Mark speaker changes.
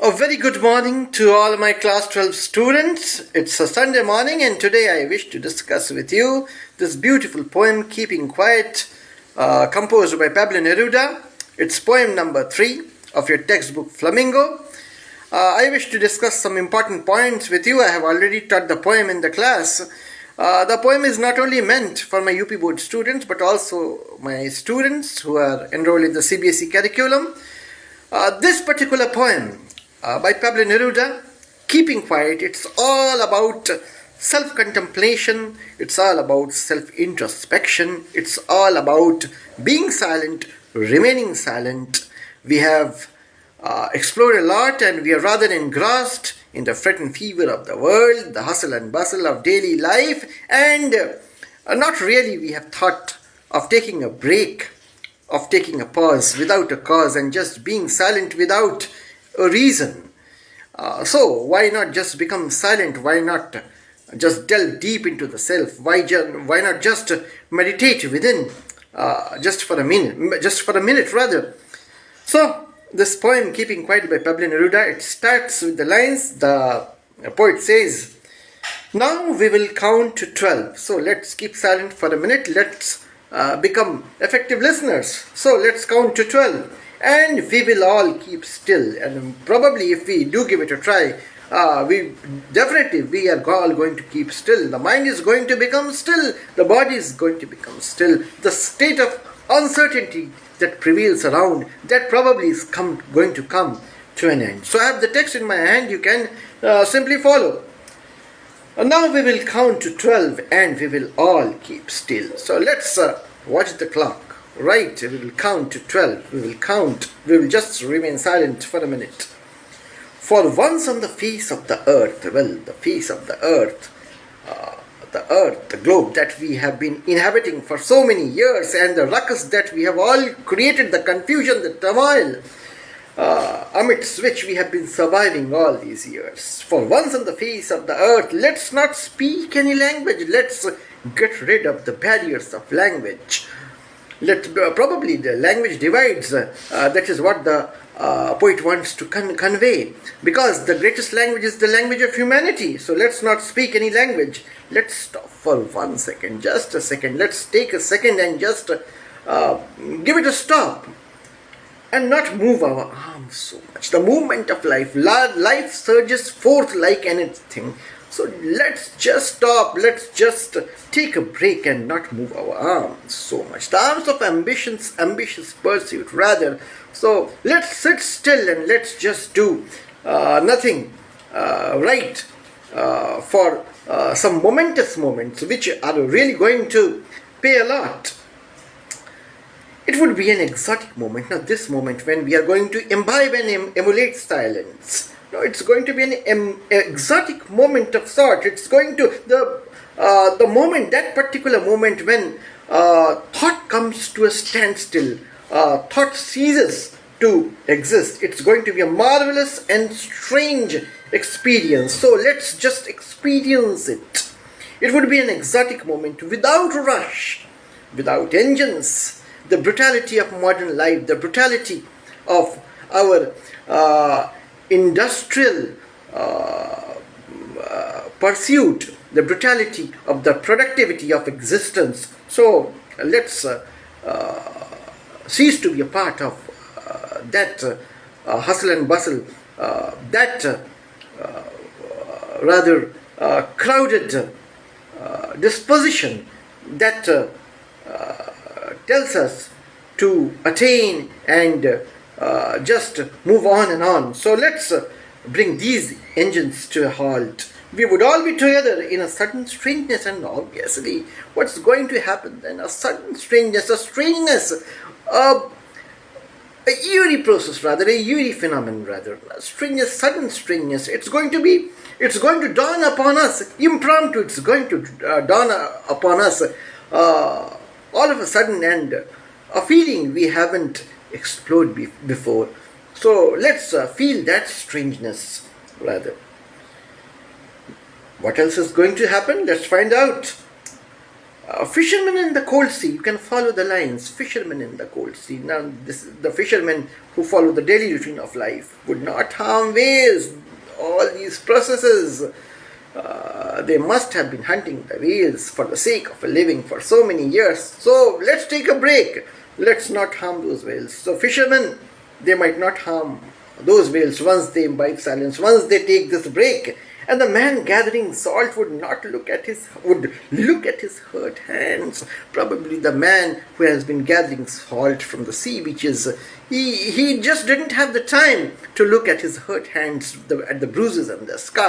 Speaker 1: A very good morning to all my class 12 students. It's a Sunday morning and today I wish to discuss with you this beautiful poem, Keeping Quiet, composed by Pablo Neruda. It's poem number 3 of your textbook Flamingo. I wish to discuss some important points with you. I have already taught the poem in the class. The poem is not only meant for my UP board students but also my students who are enrolled in the CBSE curriculum. This particular poem by Pablo Neruda, Keeping Quiet, it's all about self-contemplation, it's all about self-introspection, it's all about being silent, remaining silent. We have explored a lot and we are rather engrossed in the fret and fever of the world, the hustle and bustle of daily life, and not really we have thought of taking a break, of taking a pause without a cause and just being silent without a reason. So why not just become silent? Why not just delve deep into the self? Why not just meditate within just for a minute rather? So this poem, Keeping Quiet by Pablo Neruda, it starts with the lines. The poet says, "Now we will count to 12. So let's keep silent for a minute. Let's become effective listeners. So let's count to 12. And we will all keep still, and probably if we do give it a try, we are all going to keep still. The mind is going to become still, the body is going to become still. The state of uncertainty that prevails around, that probably is going to come to an end." So I have the text in my hand, you can simply follow. Now we will count to 12 and we will all keep still. So let's watch the clock. Right, we will count to 12. We will just remain silent for a minute. For once on the face of the earth, the globe that we have been inhabiting for so many years, and the ruckus that we have all created, the confusion, the turmoil, amidst which we have been surviving all these years. For once on the face of the earth, let's not speak any language. Let's get rid of the barriers of language. Probably the language divides, that is what the poet wants to convey, because the greatest language is the language of humanity. So let's not speak any language. Let's stop for 1 second, just a second. Let's take a second and just give it a stop and not move our arms so much. The movement of life surges forth like anything. So let's just stop, let's just take a break and not move our arms so much. The arms of ambitious pursuit rather. So let's sit still and let's just do nothing for some momentous moments which are really going to pay a lot. It would be an exotic moment, not this moment when we are going to imbibe and emulate silence. No, it's going to be an exotic moment of sort. It's going to the moment, that particular moment when thought comes to a standstill, thought ceases to exist. It's going to be a marvelous and strange experience. So let's just experience it. It would be an exotic moment without rush, without engines. The brutality of modern life, the brutality of our industrial pursuit, the brutality of the productivity of existence. So let's cease to be a part of that hustle and bustle, that rather crowded disposition that tells us to attain and just move on and on. So let's bring these engines to a halt. We would all be together in a sudden strangeness, and obviously what's going to happen then? A sudden strangeness, a strangeness, a eerie process rather, a eerie phenomenon rather, a strangeness, sudden strangeness. It's going to dawn upon us, impromptu, it's going to dawn upon us all of a sudden, and a feeling we haven't explored before. So let's feel that strangeness rather. What else is going to happen? Let's find out. Fishermen in the cold sea, you can follow the lines. Fishermen in the cold sea. Now, the fishermen who follow the daily routine of life would not harm whales. All these processes, they must have been hunting the whales for the sake of a living for so many years. So let's take a break. Let's not harm those whales. So fishermen, they might not harm those whales once they imbibe silence, once they take this break. And the man gathering salt would look at his hurt hands. Probably the man who has been gathering salt from the sea beaches, he just didn't have the time to look at his hurt hands, at the bruises and the scars